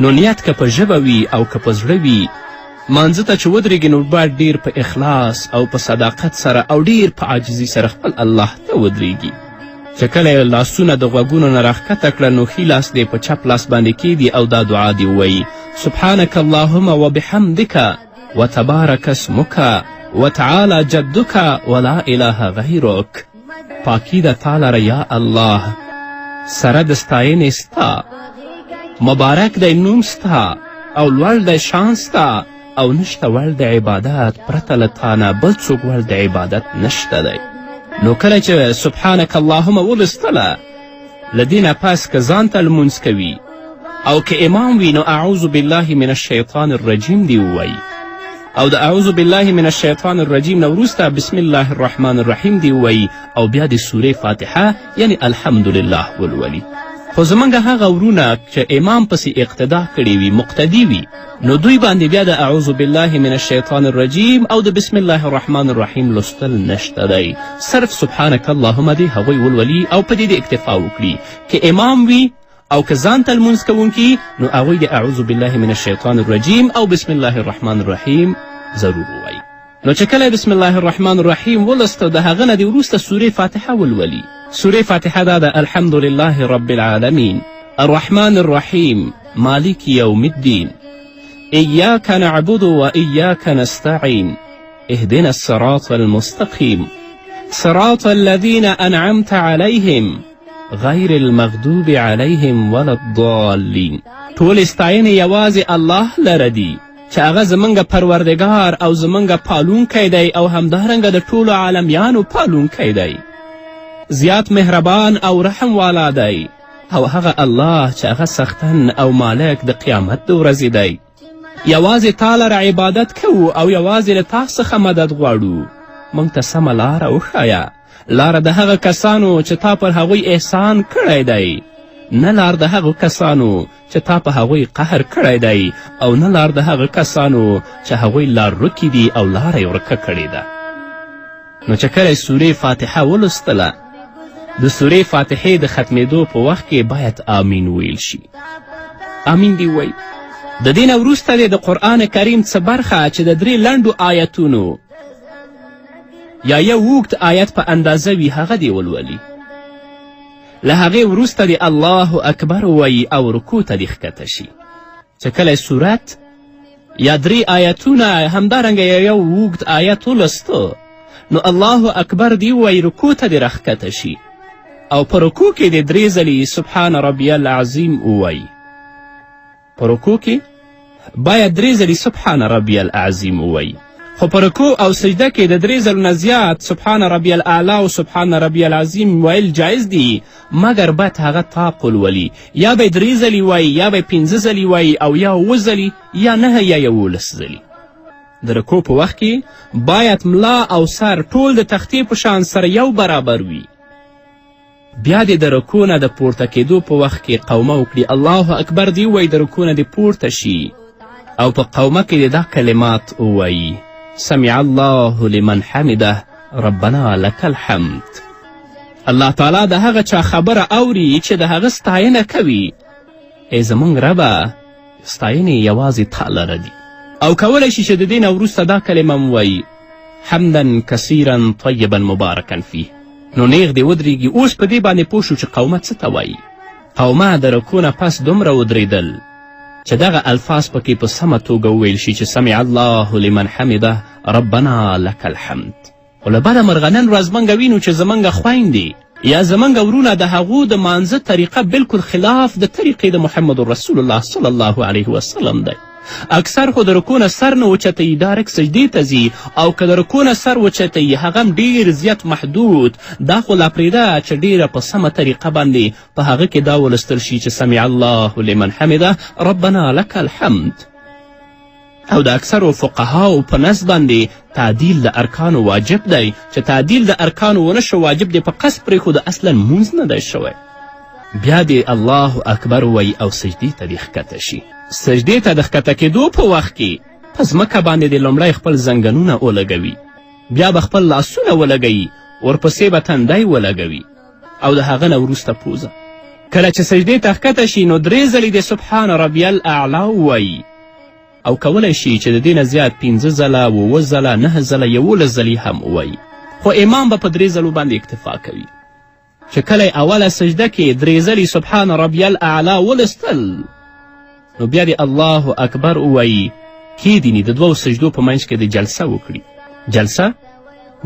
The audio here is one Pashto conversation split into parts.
نو نیت که په ژبه وي او که په زړه وي مانځه ته چې ودرېږي نو باید ډیر په اخلاص او په صداقت سره او ډیر په عاجزي سره خپل الله ته ودرېږي. چې کله یې لاسونه د غوږونو نه راښکته کړه نو ښي لاس دی په چپ لاس باندې کیږي او دا دعا دی ووایي: سبحانک اللهم وبحمدک وتبارک اسمک وتعالی جدک ولا اله غیرک. پاکی د تا لره یا الله، سره د ستاینې ستا، مبارک دی نوم ستا او لوړ دی شان ستا او نشته وړ د عبادت پرته له تا نه بل څوک وړ د عبادت نشته دی. نو کله چې سبحانک اللهم ولستله له دې نه پس که ځان ته لمونځ کوي او که امام وي نو اعوذ بالله من الشیطان الرجیم دی ووایي او د اعوذ بالله من الشیطان الرجیم نه وروسته بسم الله الرحمن الرحیم دی ووایي او بیا د سورې فاتحه یعنی الحمدلله ولولي. خو زموږ هغه ورونه چې امام پسې اقتدا کړې وي مقتدي وي نو دوی باندې بیا د اعوذ بالله من الشیطان الرجیم او د بسم الله الرحمن الرحیم لوستل نشته دی. صرف سبحانک اللهم دی هغوی ولولي او په دې د اکتفا وکړي. که امام وي او که ځان ته لمونځ کوونکي نو هغوی د اعوذ بالله من الشیطان الرجیم او بسم الله الرحمن الرحیم ضرور ووایي. نو چې کله بسم الله الرحمن الرحیم ولسته د هغه نه د وروسته سورې فاتحه ولولي. سورې فاتحه دا ده: الحمد لله رب العالمین الرحمن الرحیم مالک یوم الدین إياك نعبد وإياك نستعين اهدنا الصراط المستقيم صراط الذين أنعمت عليهم غیر المغضوب عليهم ولا الضالین. ټول ستاینې یوازې الله لره دي چې هغه زموږ پروردګار او زموږ پالونکی دی او همدارنګه د ټولو عالمیانو پالونکی دی. زیات مهربان او رحم والا دی او هغه الله چې هغه سختن او مالک د قیامت د ورځې دی. یوازې تا لره عبادت کوو او یوازې له تا څخه مدد غواړو. موږ ته سمه لاره وښایه، لاره د هغه کسانو چې تا پر هغوی احسان کړی دی، نه لار د هغو کسانو چې تا په هغوی قهر کړی دی او نه لار د هغه کسانو چې هغوی لار ورکي دي او لاره یې ورکه کړې ده. نو چې کله سورې فاتحه ولوستله د سورې فاتحې د ختمېدو په وخت کې باید آمین ویل شي. آمین دی ووایي. د دې نه وروسته د قرآن کریم څه برخه چې د 3 لنډو آیتونو یا یو اوږد آیت په اندازه وي هغه دې ولولي. له هغې وروسته د الله اکبر ووایي او رکوع ته دې ښکته شي. چې کله صورت یا 3 آیتونه همدارنګه یو اوږد آیت ولسته نو الله اکبر دې ووایي، رکوع ته دې راښکته شي او په رکوع کې دې 3 ځلې سبحان ربی العظیم ووایي. په رکوع کې باید 3 ځلې سبحان ربی العظیم ووایي. خو په رکوع او سجده کې د 3 ځلو نه زیات سبحان ربی الاعلی او سبحان ربی العظیم ویل جایز دي، مګر باید هغه طاق ولولي. یا به 3 ځلې وایي یا به 5 ځلې وایي او یا 7 ځلې یا 9 یا 11 ځلې. د رکوع په وخت کې باید ملا او سر ټول د تختې په شان سره یو برابر وي. بیا دې د رکوع نه د پورته کېدو په وخت کې قومه وکړي. الله اکبر دې ووایي، د رکوع نه دې پورته شي او په قومه کې دې دا کلمات ووایي: سمع الله لمن حمده ربنا لك الحمد. الله تعالی د هغه چا خبره اوري چې د هغه ستاینه کوي. ای زموږ ربه، ستاینې یوازې تا لره دي. او کولی شي چې د دې نه وروسته دا کلمه ووایي: حمدا کثیرا طیبا مبارکا فیه. نو نیغ دې ودرېږي. اوس په دې باندې پوه شو چې قومه څه ته وایي. قومه د رکوع نه پس دومره ودرېدل چې دغه الفاظ پکې په سمه توګه وویل شي چې سمع الله لمن حمده ربنا لك الحمد. خو له بده مرغه نن ورځ موږ وینو چې زموږ خویندې یا زموږ ورونه د هغو د مانځه طریقه بالکل خلاف د طریقې د محمد رسول الله صلی الله علیه وسلم دی. اکثر خو د رکوع نه سر نه اوچتوي، ډایرکټ سجدې ته ځي، او که د رکوع نه سر اوچتوي هغه هم ډېر زیات محدود. دا خو لا پرېږده چې ډېره په سمه طریقه باندې په هغه کې دا ولستل شي چې سمع الله لمن حمده ربنا لك الحمد. او د اکثرو فقهاو په نس باندې تعدیل د ارکانو واجب دی. چې تعدیل د ارکانو ونه شو واجب دی، په قصد پرېښود اصلا مونځ نه دی شوی. بیا دې الله اکبر وایي او سجدې ته دې ښکته شي. سجدې ته د ښکته کېدو په وخت کې په ځمکه باندې د لومړی خپل زنګنونه ولګوي، بیا به خپل لاسونه ولګوي، ورپسې به تندی ولګوي او د هغه نه وروسته پوزه کله چې سجدې ته ښکته شي نو 3 ځلې د سبحان ربی الاعلی ووایي او کولی شي چې د دې نه زیات 5 ځله 7 ځله 9 ځله 11 ځلې هم ووایي خو امام به په 3 ځلو باندې اکتفا کوي چې کله اوله سجده کې 3 ځلې سبحان ربی الاعلی ولستل نو بیا د الله اکبر ووایي کیدیني د 2 سجدو په منځ کې د جلسه وکړي جلسه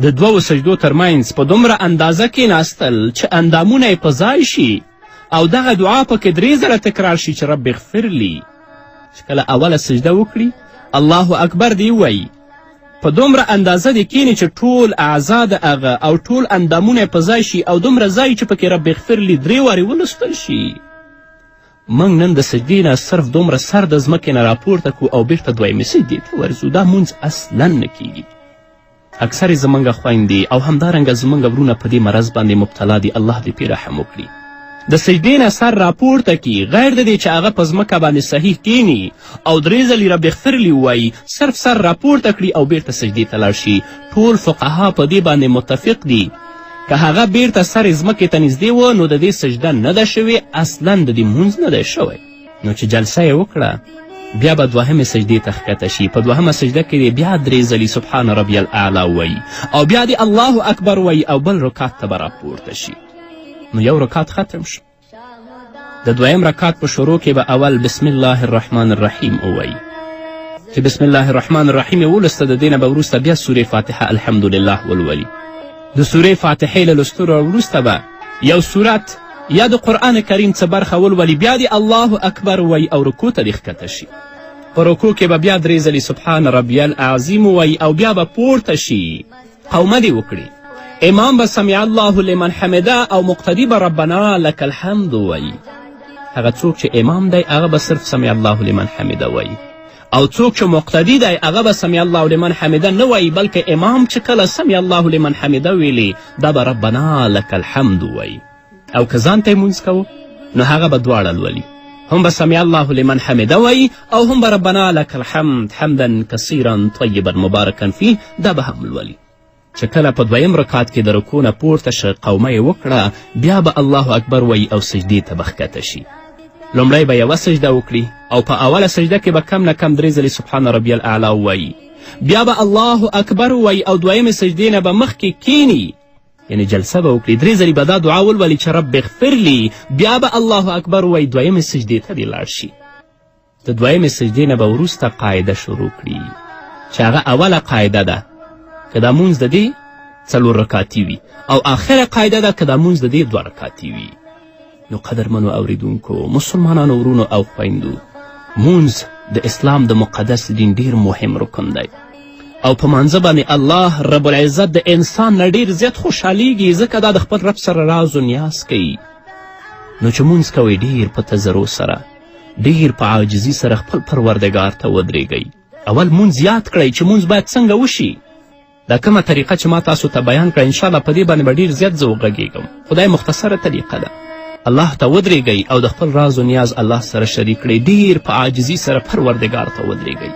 د 2 سجدو ترمنځ په دومره اندازه کېناستل چې اندامونه یې په ځای شي او دغه دعا پکې 3 ځله تکرار شي چې رب اغفر لی چې کله اوله سجده وکړي الله اکبر دی وایي په دومره اندازه دی کینی چې ټول اعضا د هغه او ټول اندامونه په ځای شي او دومره ځای چې پکې رب اغفر لی 3 وارې ولوستل شي موږ نن د سجدې نه صرف دومره سر د ځمکې نه راپورته کړو او بیرته دویمې سجدې ته ورځو دا مونځ اصلا نه کیږي اکثر زموږ خویندې او همدارنګه زموږ ورونه په دې مرض باندې مبتلا دي الله دې پرې رحم وکړي د سجدې نه سر راپورته کړي غیر د دې چې هغه په ځمکه باندې صحیح کینی او 3 ځلې رب اغفر لی ووایي صرف سر راپورته کړي او بیرته سجدې ته لاړ شي ټول فقها په دې باندې متفق دي که هغه بیرته سر ځمکې ته نږدې و نو د دې سجده نه ده شوې اصلا د دې مونځ نه دی شوی نو چې جلسه یې وکړه بیا به 2مې سجدې ته ښکته شي په 2مه سجده کې بیا 3 ځلې سبحان ربی الاعلی وایي او بیا د الله اکبر وایي او بل رکات ته به راپورته شي نو یو رکات ختم شو د 2م رکات په شروع کې به اول بسم الله الرحمن الرحیم ووایي چې بسم الله الرحمن الرحیم یې ولسته د دې نه به وروسته بیا سورې فاتحه الحمدلله ولولي د سورې فاتحې له لوستلو وروسته به یو سورت یا د قرآن کریم څه برخه ولولي بیا د الله اکبر وایي او رکوع ته دې ښکته شي په رکوع کې به بیا 3 ځلې سبحان ربی العظیم وایي او بیا به پورته شي قومه دې وکړي امام به سمع الله لمن حمده او مقتدی به ربنا لک الحمد وایي هغه څوک چې امام دی هغه به صرف سمع الله لمن حمده وایي او څوک چې مقتدی دی هغه به سمع الله لمن حمده نه وایي بلکې امام چې کله سمع الله لمن حمده ویلي دا به ربنا لک الحمد وایي او که ځان ته یې مونځ کوو نو هغه به دواړه لولي هم به سمع الله لمن حمده وایي او هم به ربنا لک الحمد حمدا کثیرا طیبا مبارکا فیه دا به هم لولي چې کله په 2م رکات کې د رکوع نه پورته شه قومه یې وکړه بیا به الله اکبر وایي او سجدې ته به ښکته شي لومړی به یوه سجده وکړي او په اوله سجده کې به کم نه کم 3 ځلې سبحان ربی الاعلی ووایي بیا به الله اکبر ووایي او 2مې سجدې نه به مخکې کینی یعنی جلسه به وکړي 3 ځلې به دا دعا ولولي چې رب اغفر لی بیا به الله اکبر ووایي 2مې سجدې ته دې لاړ شي د 2مې سجدې نه به وروسته قاعده شروع کړي چې هغه اوله قاعده ده که دا مونځ د دې 4 رکاتي وي او آخره قاعده ده که دا مونځ د دې 2 رکاتي وي نو قدرمنو اوریدونکو مسلمانانو ورونو او خویندو مونځ د اسلام د مقدس دین ډیر مهم رکن دی او په مانځه باندې الله رب العزت د انسان نه ډیر زیات خوشحالیږي ځکه دا د خپل رب سره راز و نیاز کوي نو چې مونځ کوئ ډیر په تضرع سره ډیر په عاجزي سره خپل پروردګار ته ودرېږئ اول مونځ یاد کړئ چې مونځ باید څنګه وشي دا کومه طریقه چې ما تاسو ته بیان کړه انشاءالله په دې باندې به ډیر زیات زه وغږېږم خدای مختصره طریقه ده الله ته ودرېږئ او د خپل راز و نیاز الله سره شریک کړئ ډیر په عاجزي سره پروردګار ته ودرېږئ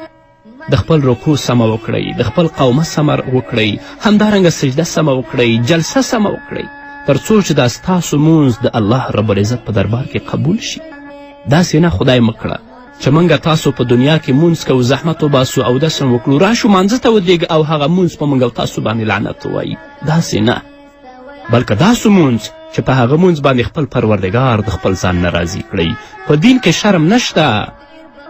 د خپل رکوع سمه وکړئ د خپل قومه سمه وکړئ همدارنګه سجده سمه وکړئ جلسه سمه وکړئ تر څو چې دا ستاسو مونځ د الله رب العزت په دربار کې قبول شي داسې نه خدای مه کړه چې موږ تاسو په دنیا کې مونځ کوو زحمت وباسو او داسې وکړو راشو مانځه ته ودرېږه او هغه مونځ په موږ او تاسو باندې لعنت ووایي داسې نه بلکې داسې مونځ چې په هغه مونځ باندې خپل پروردګار د خپل ځان نه راضي کړئ په دین کې شرم نشته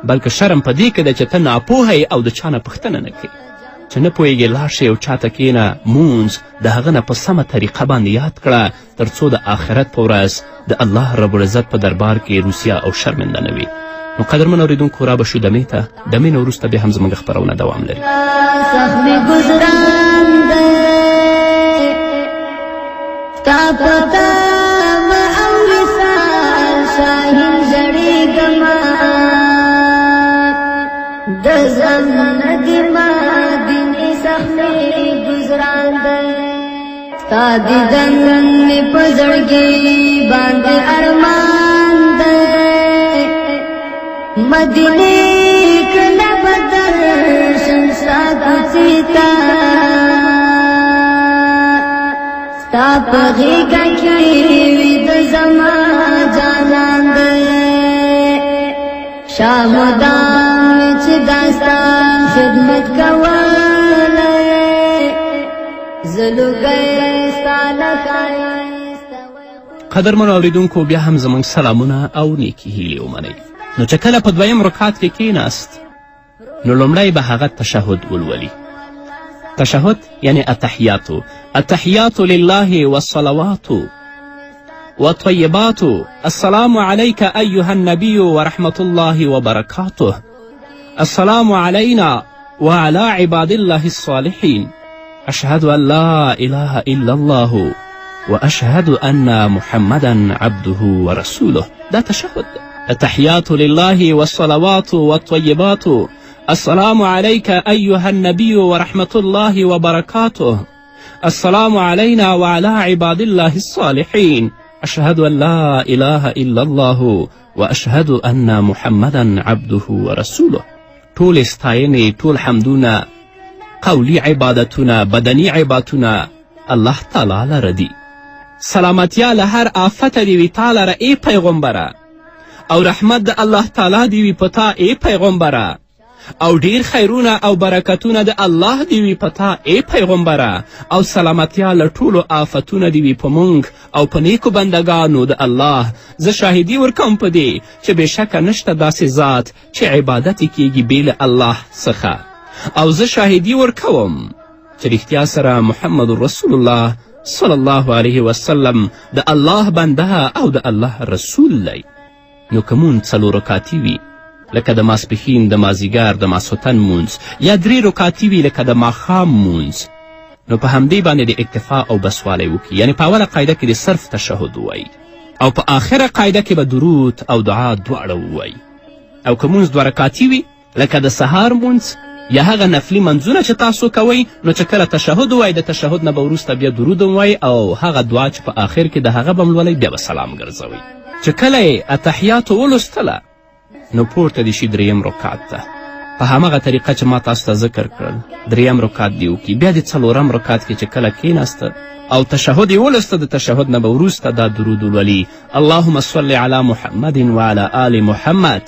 بلکې شرم په دې کې ده چې ته ناپوهه او د چا نه پوښتنه نه کوې چې نه پوهېږې لاړ شې او چاته کښېنه مونځ د هغه نه په سمه طریقه باندې یاد کړه تر څو د آخرت په ورځ د الله رب العزت په دربار کې روسیه او شرمنده نه وي نو قدرمن اورېدونکو را به شو دمې ته دمې نه وروسته بیا هم زموږ خپرونه دوام لري تا دیدن می پزړګي باندې ارمان ده مدینه کله بدر شمسا کوڅتا ستا په غېږ کې وي د زما جانا شامدان چې داستا خدمت کولی زلوګی ستا لښایسته قدرمنو اوریدونکو بیا هم زموږ سلامونه او نیکې هیلې ومنئ. نو چې کله په دویم رکعت کې کیناست نو لومړی به هغه تشهد ولولي. تشهد یعنی التحیاتو. التحیات لله والصلوات والطيبات السلام عليك أيها النبي ورحمة الله وبركاته السلام علينا وعلى عباد الله الصالحين أشهد أن لا إله إلا الله وأشهد أن محمدا عبده ورسوله. ده تشهد. التحيات لله والصلوات والطيبات السلام عليك أيها النبي ورحمة الله وبركاته السلام علينا وعلى عباد الله الصالحين أشهد أن لا إله إلا الله وأشهد أن محمدا عبده ورسوله. طول ستاینې، ټول حمدونه، قولی عبادتونه، بدنی عبادتونه الله تعالی لره دي. سلامتیا له هر آفته دې وي تا لره ای پیغمبره، او رحمت د الله تعالی دې وي په تا ای پیغمبره، او ډیر خیرونه او برکتونه د الله دې وي په تا ای پیغمبره، او سلامتیا له ټولو آفتونه دې وي په موږ او په نیکو بندګانو د الله. زه شاهدي ورکوم په دې چې بېشکه نشته داسې ذات چې عبادت کیږي بې له الله څخه، او زه شاهدي ورکوم چې رښتیا سره محمد رسول الله صلی الله علیه وسلم د الله بنده او د الله رسول دی. نو که مونځ څلور رکاتي وي لکه د ماسپښین، د مازدیګر، د ماسخوتن مونځ، یا 3 رکاتي وي لکه د ماښام مونځ، نو په همدې باندې د اکتفا او بسوالی وکړي. یعنی په اوله قاعده کې د صرف تشهد ووایي، او په آخره قاعده کې به درود او دعا دواړه ووایي. او که مونځ 2 رکاتي وي لکه د سهار مونځ یا هغه نفلي منځونه چې تاسو کوئ، نو چې کله تشهد ووایي د تشهد نه به وروسته بیا درود ووایي، او هغه دعا چې په آخر کې د هغه به لولئ بیا به سلام ګرځوئ. چې کله یې اتحیاتو ولوستله نو پورته دې شي 3 رکعت ته په همغه طریقه چې ما تاسو ته ذکر کړل. 3 رکعت دې وکړي. بیا د 4 رکعت کې چې کله کیناسته او تشهد یې ولسته، د تشهد نه به وروسته دا درود ولولي: اللهم صل على محمد وعلى آل محمد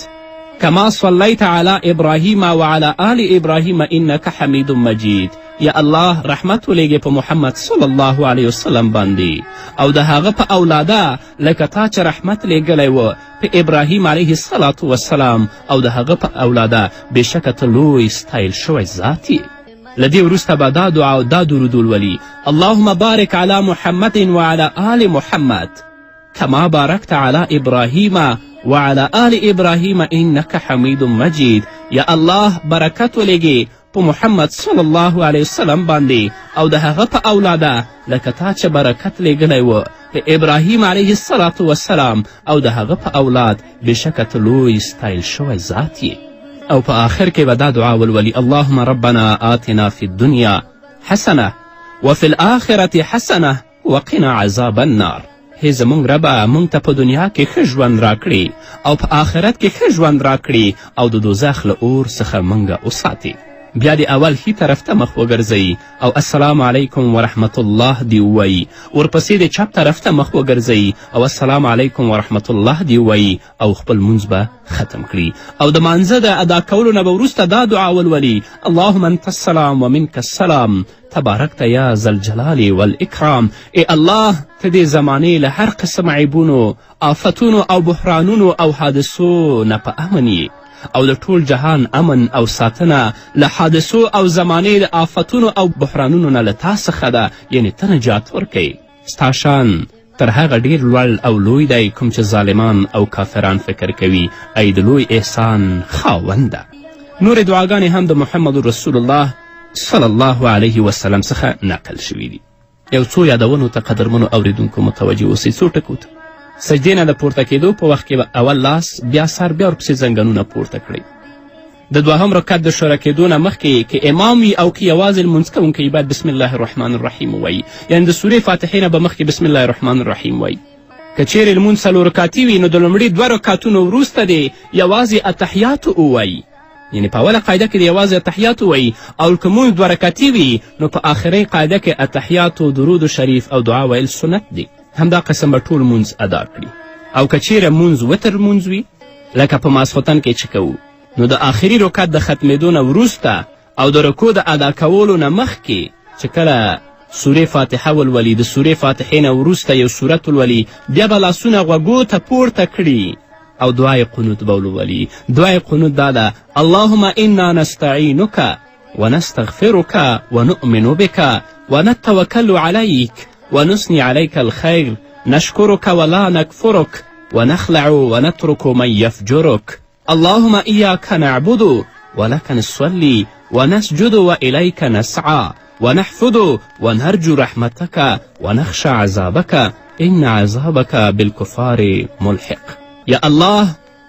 كما صليت على إبراهيم وعلى آل إبراهيم إنك حميد مجيد. یا الله رحمت ولیږې په محمد صلی الله علیه وسلم باندې او د هغه په اولاده لکه تا چې رحمت لیږلی و په ابراهیم علیه الصلاة وسلام او د هغه په اولاده بېشکه ته لوی ستایل شوی ذات یې. له دې وروسته به دا دعا او دا درود ولولي: اللهم بارک علی محمد وعلى آل محمد كما باركت على إبراهيم وعلى آل إبراهيم إنك حميد مجيد. یا الله برکت ولیږې په محمد صلی الله علیه وسلم باندې او د هغه په اولاده لکه تا چې برکت لیږلی و په ابراهیم علیه الصلاة وسلام او د هغه په اولاد بېشکه ته لوی ستایل شوی ذات یې. او په آخر کې به دا دعا ولولي: اللهم ربنا آتنا في الدنيا حسنه وفي الآخرة حسنه وقنا عذاب النار. هی زموږ ربه موږ ته په دنیا کې ښه ژوند راکړي او په آخرت کې ښه ژوند راکړي او د دوزخ له اور څخه موږ وساتي. بیا د اول ښي طرف ته مخ وګرځئ او السلام علیکم ورحمت الله دې ووایي. ورپسې د چپ طرف ته مخ وګرځئ او السلام علیکم ورحمت الله دې ووایي او خپل مونځ به ختم کړي. او د مانځه د ادا کولو نه به وروسته دا دعا ولولي: اللهم انت السلام ومنک السلام تبارکت یا ذا الجلال والاکرام. ای الله ته دې زمانې له هر قسم عیبونو، آفتونو او بحرانونو او حادثو نه په امن یې، او د ټول جهان امن او ساتنه له حادثو او زمانې د آفتونو او بحرانونو نه له تا څخه ده، یعنی ته نجات ورکوي. ستا شان تر هغه ډیر لوړ او لوی دی کوم چې ظالمان او کافران فکر کوي. ای د لوی احسان خاونده. نورې دعاګانې هم د محمد رسول الله صلی الله علیه وسلم څخه نقل شوي دي. یو څو یادونو ته قدرمنو اوریدونکو متوجه اوسئ. څو ټکو ته سجدې نه د پورته کېدو په وخت کې به اول لاس، بیا سر، بیا ورپسې زنګنونه پورته کړئ. د 2 رکعت د شروع کېدو نه مخکې که امام وي او که یوازې لمونځ کوونکی باید بسم الله الرحمن الرحیم ووایي، یعنې د سورې فاتحې نه به مخکې بسم الله الرحمن الرحیم وایي. که چیرې لمونځ 4 رکعتي وي نو د لومړي 2 رکعتونو وروسته دې یوازې اتحیاتو ووایي، یعنې په اوله قاعده کې د یوازې اتحیاتو وایي. او که مونځ 2 رکعتي وي نو په آخرۍ قاعده کې اتحیاتو، درود شریف او دعا ویل سنت دی. همدا قسم به ټول مونځ ادا کړي. او که چیرې مونځ وتر مونځ وي لکه په ماسخوتن کې چې کوو نو د آخري رکعت د ختمېدو نه وروسته او د رکو د ادا کولو نه مخکې چې کله سورې فاتحه ولولي د سورې فاتحې نه وروسته یو سورت ولولي بیا به لاسونه غوږو ته پورته کړي او دعای قنوت به ولولي. دعای قنوت دا ده اللهم انا نستعینک ونستغفرك ونؤمن بك ونتوكل عليك ونثني عليك الخير نشكرك ولا نكفرك ونخلع ونترك من يفجرك اللهم إياك نعبد ولك نصلي ونسجد وإليك نسعى ونحفظ ونرجو رحمتك ونخشى عذابك إن عذابك بالكفار ملحق. یا الله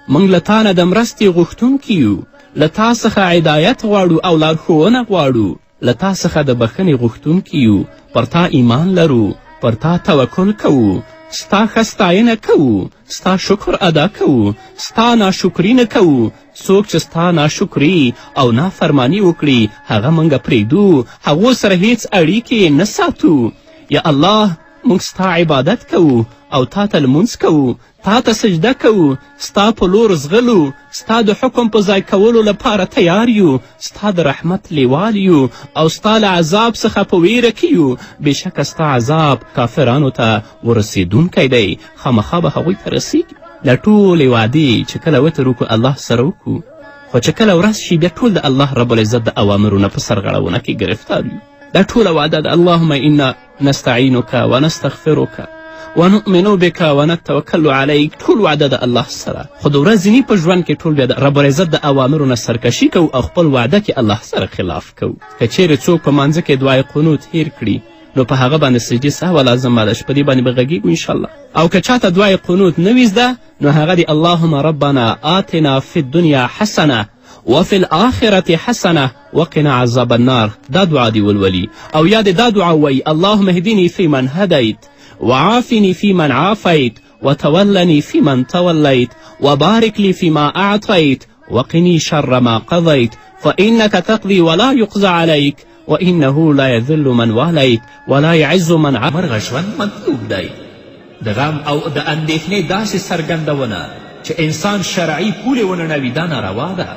موږ له تا نه د مرستې غوښتونکي یو، له تا څخه هدایت غواړو او لارښوونه غواړو، له تا څخه د بښنې غوښتونکي یو، پر تا ایمان لرو، پر تا توکل کوو، ستا ښه ستاینه کوو، ستا شکر ادا کوو، ستا ناشکري نه کوو. څوک چې ستا ناشکري او نافرمانی وکړي هغه موږ پرېږدو، هغو سره هیڅ اړیکې نه ساتو. یا الله موږ ستا عبادت کوو او تا ته لمونځ کوو، تا ته سجده کوو، ستا په لور زغلو، ستا د حکم په ځای کولو لپاره تیار یو، ستا د رحمت لیوال یو او ستا له عذاب څخه په ویره کې یو. بېشکه ستا عذاب کافرانو ته ورسېدونکی دی، خامخا به هغوی ته رسیږي. دا ټولې وعدې چې کله وتر وکړو الله سره وکړو، خو چې کله ورځ شي بیا ټول د الله رب العزت د اوامرو نه په سرغړونه کې ګرفتار یو. دا ټوله وعده ده اللهم انا نستعینک ونستغفرک ونؤمن بک ونتوکل علیک، ټول وعده د الله سره. خو د ورځني په ژوند کې ټول بیا د رب العزت د اوامرو نه سرکشي کوو او خپل وعده کې الله سره خلاف کوو. که چیرې څوک په مانځه کې دعای قنوت هیر کړي نو په هغه باندې سجدې سهوه لازمه ده چې په دې باندې به غږیږو انشاءالله. او که چاته دعای قنوت نه وي زده نو هغه د اللهم ربنا آتنا فی الدنیا حسنه وفي الآخرة حسنة وقنا عذاب النار، دا دعا دی ولولي. او یا دا دعا وی اللهم اهدني فيمن هديت وعافني فيمن عافيت وتولني فيمن توليت وبارك لي فيما أعطيت وقني شر ما قضيت فإنك تقضي ولا يقضى عليك وإنه لا يذل من واليت ولا يعز من عافيت. مرغه ژوند مطلوب دی. د غم او د اندېښنې داسې څرګندونه چې انسان شرعي پولې وننوي دا ناروا ده.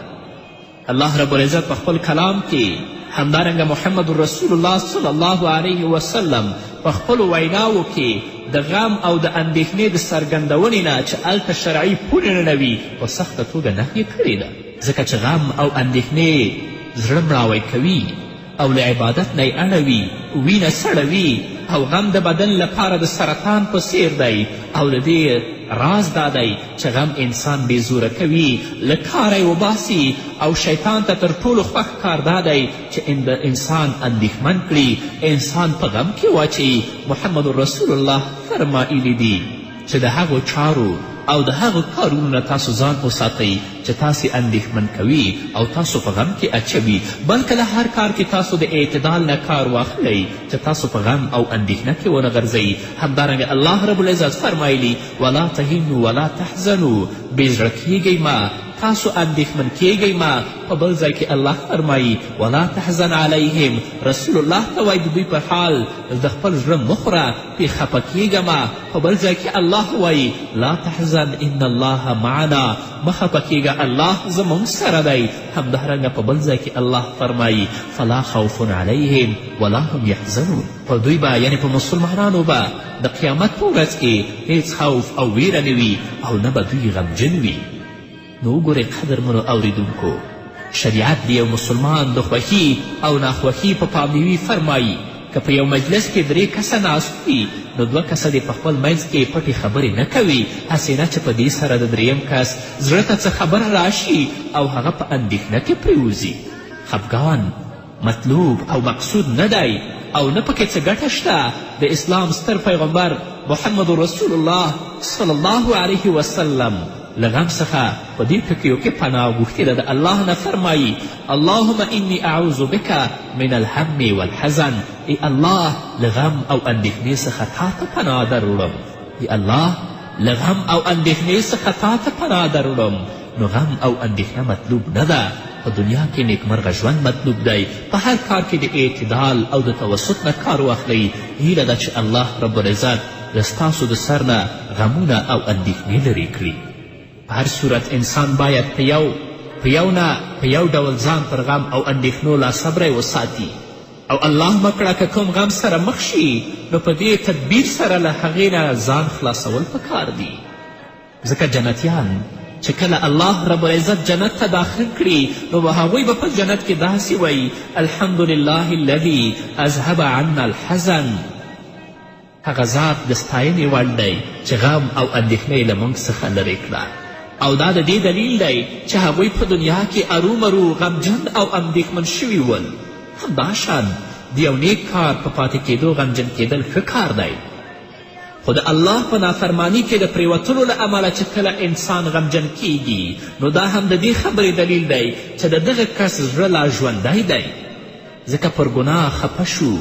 الله رب العزت په خپل کلام کې همدارنګه محمد رسول الله صلی الله علیه وسلم په خپلو ویناوو کې د غم او د اندېښنې د څرګندونې نه چې هلته شرعي پولې ننوي په سخته توګه نهیې کړې ده، ځکه چې غم او اندېښنې زړه مړاوی کوي او له عبادت نه یې اړوي، وینه سړوي او غم د بدن لپاره د سرطان په څیر دی. او د دې راز دا دی چې غم انسان بې زوره کوي، له کاره یې وباسي او شیطان ته تر ټولو خوښ کار دا دی چې انسان اندېښمن کړي، انسان په غم کې واچوي. محمد رسول الله فرمایلی دي چې د هغو چارو او د هغو کارونو نه تاسو ځان وساتئ چې تاسې اندېښمن کوي او تاسو په غم کې اچوي، بلکې له هر کار کې تاسو د اعتدال نه کار واخلئ چې تاسو په غم او اندېښنه کې ونه غورځئ. همدارنګه الله رب العزت فرمایلی ولا تهینوا ولا تحزنوا، بې زړه کیږئ ما، تاسو اندېښمن کیږئ ما. په بل ځای کې الله فرمایي ولا تحزن علیهم، رسول الله ته وایي د دوی په حال د خپل زړه مه خوره، پې خفه کیږه ما. په بل ځای کې الله وایي لا تحزن ان الله معنا، مه خفه کیږه الله زموږ سره دی. همدارنګه په بل ځای کې الله فرمایي فلا خوف علیهم ولا هم یحزنون، په دوی به یعنې په مسلمانانو به د قیامت په ورځ کې هیڅ خوف او ویره نه وي او نه به دوی غمجن وي. نو وګورئ قدرمنو اوریدونکو، شریعت د یو مسلمان د خوښي او ناخوښي په پاملوي فرمایي که په یو مجلس کې 3 کسه ناست وي نو 2 کسه دې په خپل منځ کې پټې خبرې نه کوي، هسې نه چې په دې سره د 3یم کس زړه ته څه خبره راشي او هغه په اندېښنه کې پرېوځي. خفګان مطلوب او مقصود نه دی او نه پکې څه ګټه شته. د اسلام ستر پیغمبر محمد رسول الله صلی الله علیه وسلم له غم څخه په دې ټکیو کې پناه غوښتې ده. د الله نه فرمایي اللهم انی اعوذ بک من الهم والحزن، ای الله له غم او اندېښنې څخه تا ته پناه دروړم، ای الله له غم او اندېښنې څخه تا ته پناه دروړم. نو غم او اندېښنه مطلوب نه ده، په دنیا کې نیکمرغه ژوند مطلوب دی. په هر کار کې د اعتدال او د توسط نه کار واخلئ. هیله ده چې الله رب العزت له ستاسو د سر نه غمونه او اندېښنې لرې کړي. په هر صورت انسان باید په یو ډول ځان پر غم او اندېښنو لاسبری وساتي او الله مکړه که کوم غم سره مخ شي نو په دې تدبیر سره له هغې نه ځان خلاصول پکار دي. ځکه جنتیان چې کله الله رب العزت جنت ته داخل کړي نو هغوی به په جنت کې داسې وایي الحمدلله الذي اذهب عنا الحزن. هغه ذات د ستاینې وړ دی چې غم او اندېښنه یې له موږ څخه لرې کړه او دا د دې دلیل دی چې هغوی په دنیا کې ارومرو غمجن او اندېښمن شوي ول. همداشان د یو نیک کار په پاتې کېدو غمجن کېدل ښه کار دی، خو د الله په نافرمانی کې د پریوتلو له امله چې کله انسان غمجن کیږي نو دا هم د دې خبرې دلیل دی چې د دغه کس زړه لا ژوندی دی، ځکه پر ګناه خفه شو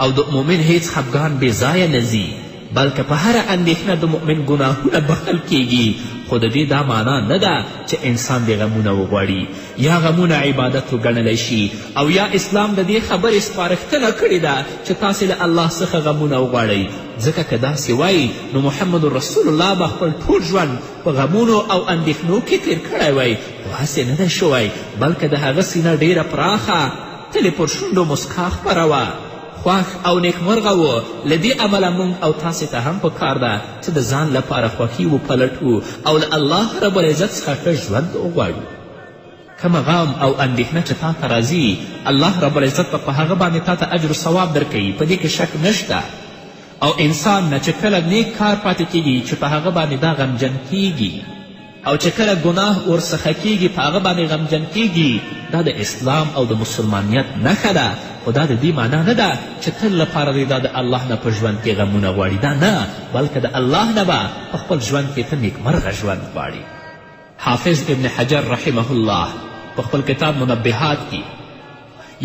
او د مؤمن هیڅ خفګان بې ځایه نه ځي، بلکې په هره اندېښنه د مؤمن ګناهونه بخښل کیږي. خو د دې دا معنا نه ده چې انسان دې غمونه وغواړي یا غمونه عبادت وګڼلی شي او یا اسلام د دې خبرې سپارښتنه کړې ده چې تاسې له الله څخه غمونه وغواړئ، ځکه که داسې وایي نو محمد رسول الله به خپل ټول ژوند په غمونو او اندېښنو کې تیر کړی وی، خو هسې نه دی شوی، بلکې د هغه سینه ډیره پراخه تل پر شونډو مسکا خپره وه، خوښ او نیکمرغه و. له دې امله موږ او تاسې ته هم پکار ده چې د ځان لپاره خوښي وپلټو او له الله رب العزت څخه ښه ژوند وغواړو. کومه غم او اندېښنه چې تا ته راځي الله رب العزت به په هغه باندې تا ته اجر و ثواب درکوي، په دې کې شک نشته. او انسان نه چې کله نیک کار پاتې کیږي چې په هغه باندې دا غمجن کیږي او چې کله ګناه ورڅخه کیږي په هغه باندې غمجن کیږي، دا د اسلام او د مسلمانیت نښه ده، خو دا د دې معنا نه ده چې تل لپاره دی دا د الله نه په ژوند کې غمونه غواړي، دا نه، بلکې د الله نه به په خپل ژوند کې ته نیکمرغه ژوند غواړي. حافظ ابن حجر رحمه الله په خپل کتاب منبهات کې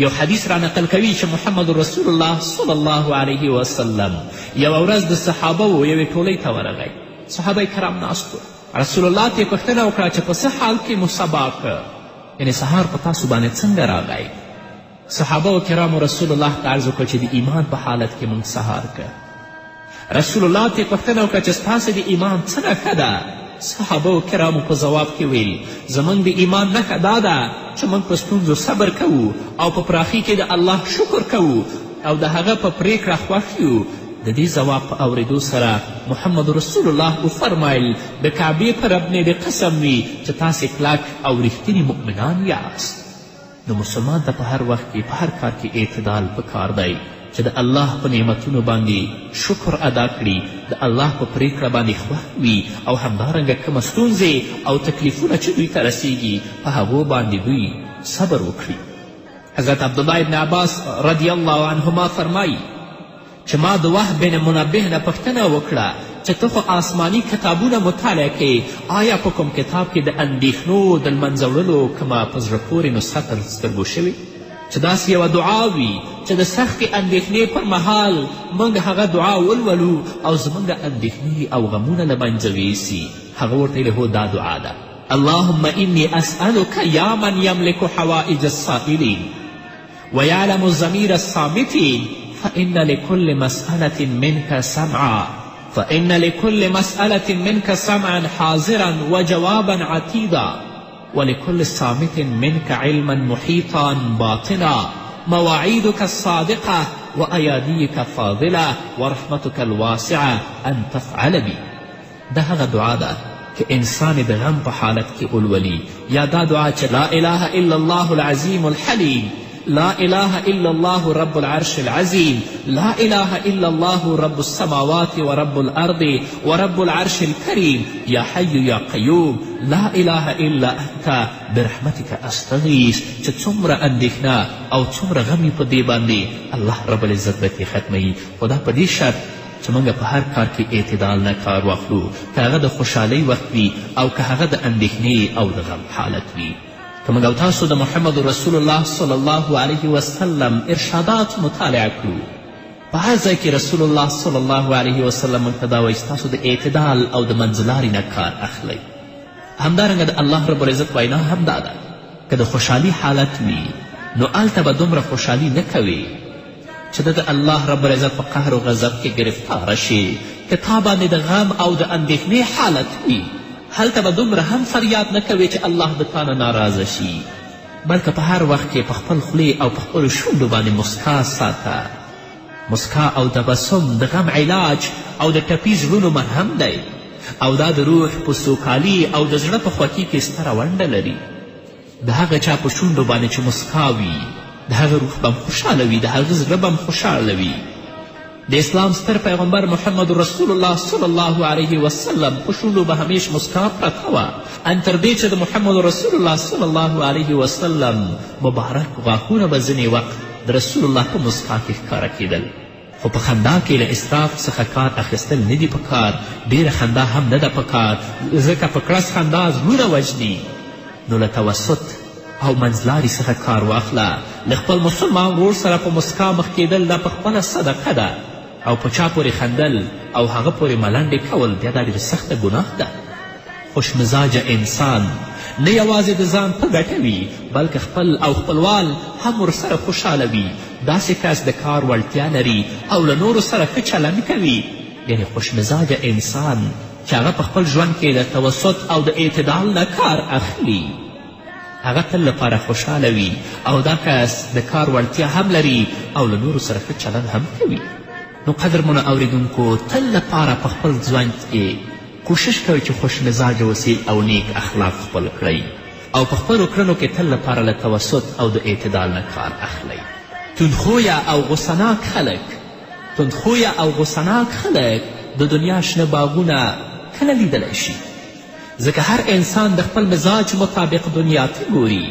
یو حدیث را نقل کوي چې محمد رسول الله صلی الله علیه وسلم یوه ورځ د صحابو یوې ټولۍ ته ورغی، صحابه کرام ناست وو. رسول الله ته یې پوښتنه وکړه چې په څه حال کې مو سبا که، یعنې سهار په تاسو باندې څنګه راغی؟ صحابه کرامو رسول الله ته عرض وکړه چې د ایمان په حالت کې موږ سهار که. رسول الله ته یې پوښتنه وکړه چې ستاسې د ایمان څه نښه ده؟ صحابه کرامو په ځواب کې ویل زموږ د ایمان نښه دا ده چې موږ په ستونزو صبر کوو او په پراخي کې د الله شکر کوو او د هغه په پریکړه خوښ یو. د دې ځواب په اورېدو سره محمد رسول الله وفرمایل د کعبې په رب نه دې قسم وي چې تاسې کلک او رښتیني مؤمنان یاست. نو مسلمان ته په هر وخت کې په هر کار کې اعتدال پکار دی چې د الله په نعمتونو باندې شکر ادا کړي، د الله په پریکړه باندې خوښ وي او همدارنګه کومه ستونزې او تکلیفونه چې دوی ته رسیږي په هغو باندې دوی صبر وکړي. حضرت عبدالله ابن عباس رضی الله عنهما فرمایي چې ما د وهب بن منبه نه پوښتنه وکړه چې ته خو آسماني کتابونه مطالعه کوې، آیا په کوم کتاب کې د اندېښنو د لمنځه وړلو کومه په زړه پورې نسخه تر سترګو شوې چې داسې یوه دعا وي چې د سختې اندېښنې پر مهال موږ هغه دعا ولولو او زموږ اندېښنې او غمونه له منځه ویسي؟ هغه ورته ویلې هو دا دعا ده: اللهم إني أسألك يا من يملك حوائج السائلين ويعلم ضمير الصامتين فإن لكل مسألة منك سمعا حاضرا وجوابا عتيدا ولكل صامت منك علما محيطا باطنا مواعيدك الصادقة وأياديك فاضلة ورحمتك الواسعة أن تفعل بي. ده هغه دعا ده که انسان د غم په حالت کې ولولي، یا دا دعا چې لا اله الا الله العظیم الحلیم، لا إله إلا الله رب العرش العظيم، لا إله إلا الله رب السماوات ورب الأرض ورب العرش الكريم، يا حي يا قيوم، لا إله إلا أنت برحمتك أستغيث. چې څومره اندېښنه او څومره غم په دې باندې الله رب العزت به ترې ختموي، خو دا په دې شرط چې موږ په هر کار کې اعتدال نه کار واخلو، که هغه د خوشحالۍ وخت وي او که هغه د اندېښنې او د غم حالت وي. که موږ او تاسو د محمد رسول الله صلی الله علیه وسلم ارشادات مطالعه کړو، په هر ځای کې رسول الله صلی الله علیه وسلم موږ ته دا وایي ستاسو د اعتدال او د منځلارې نه کار اخلئ. همدارنګه د الله رب العزت وینا هم دا ده که د خوشحالي حالت وي نو هلته به دومره خوشحالي نه کوي چې د الله رب العزت په قهر و غضب کې گرفتاره شي. که تا باندې د غم او د اندېښنې حالت وي هلته به دومره هم فریاد نه کوې چې الله د تا نه ناراضه شي، بلکې په هر وخت کې په خپل خولې او په خپلو شونډو باندې مسکا ساته. مسکا او تبسم د غم علاج او د ټپي زړونو مرهم دی، او دا د روح په سوکالي او د زړه په خوښي کې ستره ونډه لري. د هغه چا په شونډو باندې چې مسکا وي، د هغه روح به هم خوشحاله وي، د هغه زړه به هم خوشحاله وي. د اسلام ستر پیغمبر محمد رسول الله صلی الله علیه وسلم په شونډو به همیش مسکا پرته وه، ان تر دې چې د محمد رسول الله صلی الله علیه وسلم مبارک غاښونه به ځینې وخت د رسول الله په مسکا کې ښکاره کېدل. خو په خندا کې له اسراف څخه کار اخیستل نه دي پکار، ډېره خندا هم نه ده پکار، ځکه په کړس خندا زړونه وژني. نو له توسط او منځلاري څخه کار واخله. له خپل مسلمان ورور سره په مسکا مخ کېدل دا په خپله صدقه ده، او په چا پورې خندل او هغه پورې ملنډې کول بیا دا ډېره سخته ګناه ده. خوشمزاجه انسان نه یوازې د ځان په ګټه وي، بلکې خپل او خپلوال هم ورسره خوشحاله وي. داسې کس د کار وړتیا لري او له نورو سره ښه چلند کوي. یعنې خوشمزاجه انسان چې هغه په خپل ژوند کې د توسط او د اعتدال نه کار اخلي، هغه تل لپاره خوشحاله وي، او دا کس د کار وړتیا هم لري او له نورو سره ښه چلند هم کوي. نو قدرمنو اوریدونکو، تل لپاره په خپل ژوند کې کوشش کوئ چې خوشمزاجه اوسئ او نیک اخلاق خپل کړئ، او په خپلو کړنو کې تل لپاره له توسط او د اعتدال نه کار اخلئ. تندخویه او غصناک خلک د دنیا شنه باغونه کله لیدلی شي، ځکه هر انسان د خپل مزاج مطابق دنیا ته ګوري.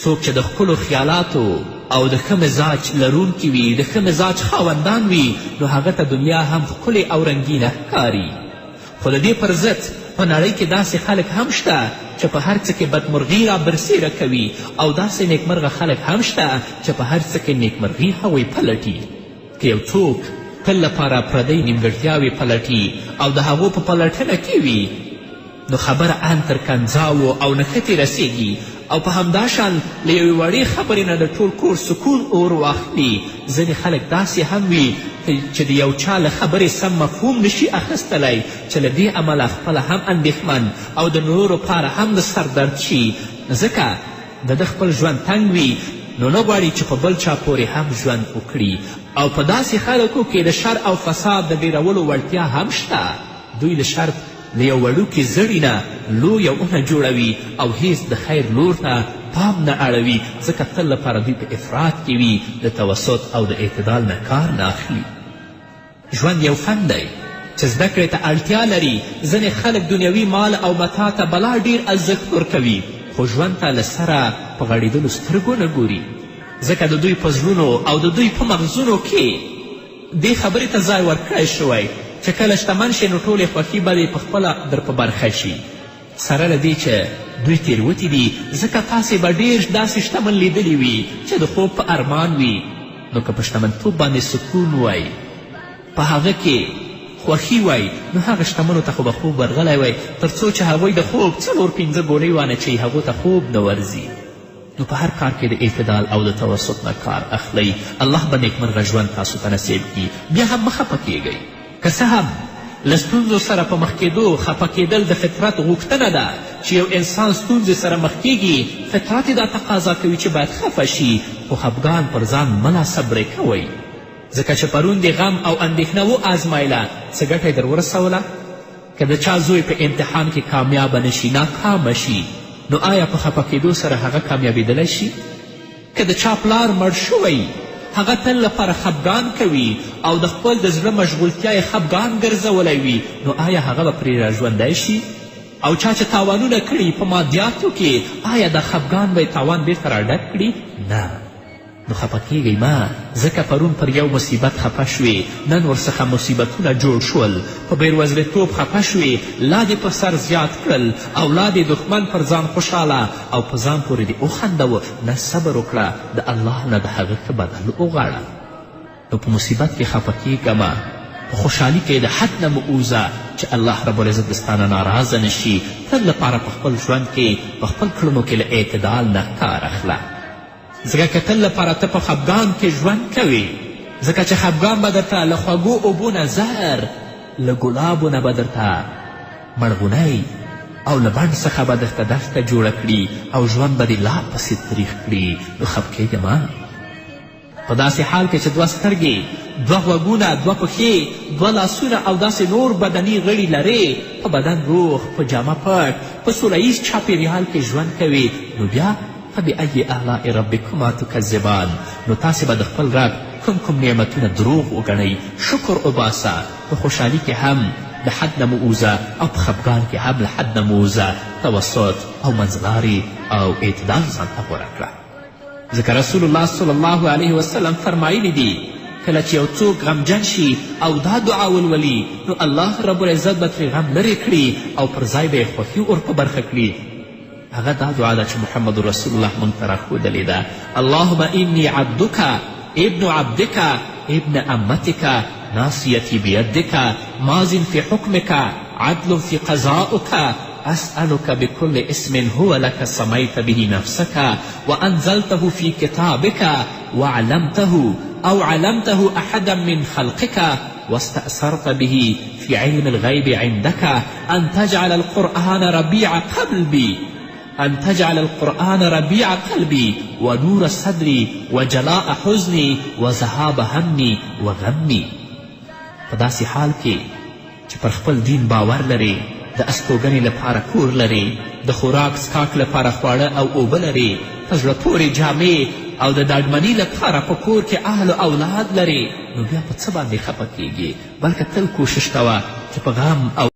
څوک چې د خپلو خیالاتو او د ښه مزاج لرونکي وي، د ښه مزاج خاوندان وي، نو هغه ته دنیا هم ښکلې او رنګینه ښکاري. خو د دې پر ضد په نړۍ کې داسې خلک هم شته چې په هر څه کې بدمرغي را برسیره کوي، او داسې نیکمرغه خلک هم شته چې په هر څه کې نیکمرغي هغوی پلټي. که یو څوک تل لپاره پردی نیمګړتیاوې پلټي او د هغو په پلټنه کې وي، نو خبره ان تر کنځاوو او نښتې رسیږي، او په همدا شان له یوې وړې خبرې نه د ټول کور سکون اور واخلي. ځینې خلک داسې هم وي چې د یو چا له خبرې سم مفهوم نشي اخیستلی، چې له دې امله خپله هم اندېښمن او د نورو پاره هم د سر درد شي، ځکه د ده خپل ژوند تنګ وي، نو نه غواړي چې په بل چا پورې هم ژوند وکړي. او په داسې خلکو کې د شر او فساد د ډیرولو وړتیا هم شته. دوی د شر له یو وړوکي زړي نه لویه اونه جوړوي او هیڅ د خیر لور ته پام نه اړوي، ځکه تل لپاره دوی په افراط کې وي، د توسط او د اعتدال نه کار نه اخلي. ژوند یو فن دی چې زده کړې ته اړتیا لري. ځینې خلک دنیوي مال او متاع ته بلا ډیر ارزښت ورکوي، خو ژوند ته له سره په غړېدلو سترګو نه ګوري، ځکه د دوی په زړونو او د دوی په مغزونو کې دې خبرې ته ځای ورکړی شوی چې کله شتمن شي نو ټولې خوښي به دې پخپله در په برخه شي. سره له دې چې دوی تېروتي دي، ځکه تاسې به ډېر داسې شتمن لیدلی وي چې د خوب په ارمان وي. نو که په شتمنتوب باندې سکون وای، په هغه کې خوښي وای، نو هغه شتمنو ته خو به خوب ورغلی وای، تر څو چې هغوی د خوب 4-5 ګولۍ وانه چې هغو ته خوب نه ورځي. نو په هر کار کې د اعتدال او د توسط نه کار اخلئ. الله به نیکمرغه ژوند تاسو ته نصیب کړي. بیا هم مه خفه کیږئ. که څه هم له ستونزو سره په مخ کېدو خفه کېدل د فطرت غوښتنه ده، چې یو انسان ستونزې سره مخ کېږي، فطرت یې دا تقاضا کوي چې باید خفه شي، خو خفګان پر ځان مه ناصبرې کوئ، ځکه چې پرون دې غم او اندېښنه وآزمایله، څه ګټه یې در ورسوله؟ که د چا زوی په امتحان کې کامیابه نشي، ناکامه شي، نو آیا په خفه کېدو سره هغه کامیابېدلی شي؟ که د چا پلار مړ شوی، هغه تل لپاره خفګان کوي او د خپل د زړه مشغولتیا یې خفګان ګرځولی وي، نو آیا هغه به پرې راژوندی شي؟ او چا چې تاوانونه کړي په مادیاتو کې، آیا د خفګان به یې تاوان بیرته راډک کړي؟ نه. نو خفه کیږئ مه، ځکه پرون پر یو مصیبت خفه شوې، نن ورڅخه مصیبتونه جوړ شول، په بېروزلیتوب خفه شوې، لا دې په سر زیات کړل او لا دې دښمن پر ځان خوشحاله او په ځان پورې دې وخندوه، نه صبر وکړه، د الله نه د هغه ښه بدل وغواړه. نو په مصیبت کې خفه کیږه مه، په خوشحالي کې د حد نه مه اوځه چې الله رب العزت د ستا نه ناراضه نشي. تل لپاره په خپل ژوند کې په خپل کړنو کې له اعتدال نه کار اخله، ځکه که تل لپاره ته په خفګان کې ژوند کوې، ځکه چې خفګان به درته له خوږو اوبو نه زهر، له ګلابو نه به درته مړغونی او له بڼ څخه به درته دښته جوړه کړي او ژوند به دې لا پسې تریخ کړي، نو خف کېږه مه. په داسې حال کې چې 2 سترګې، 2 غوږونه، 2 پښې، 2 لاسونه او داسې نور بدني غړي لرې، په بدن روغ، په جامه پټ، په سوله ییز چاپېریال کې ژوند کوي، نو بیا فبأي آلاء ربکما تکذبان، نو تاسې به د خپل رب کوم نعمتونه دروغ وګڼئ. شکر وباسه، په خوشحالي کې هم د حد نه موعوزه او په خفګان کې هم له حد نه موعوزه توسط او منځلارې او اعتدال ځان ته غوره کړه. ځکه رسول الله صلی الله علیه وسلم فرمایلی دي کله چې یو څوک غمجن شي او دا دعا ولولي، نو الله رب العزت به ترې غم لرې کړي او پر ځای به یې خوښي ور په برخه کړي. هغه دا دعا ده چې محمد رسول الله موږ ته راښودلې ده. اللهم انی عبدک ابن عبدک ابن امتک ناصیتی بیدک ماض فی حکمک عدل فی قضاؤک أسألك بكل اسم هو لك سميت به نفسك وأنزلته في كتابك وعلمته أو علمته أحدا من خلقك واستأثرت به في علم الغيب عندك أن تجعل القرآن ربيع قلبي ونور صدري وجلاء حزني وذهاب همي وغمي. په داسې حال کې چې پر خپل دین باور لري، د استوګنې لپاره کور لري، د خوراک څښاک لپاره خواړه او اوبه لري، په زړه پورې جامې او د ډاډمني لپاره په کور کې اهل او اولاد لري، نو بیا په څه باندې خفه کیږي؟ بلکې تل کوشش کوه چې په غم او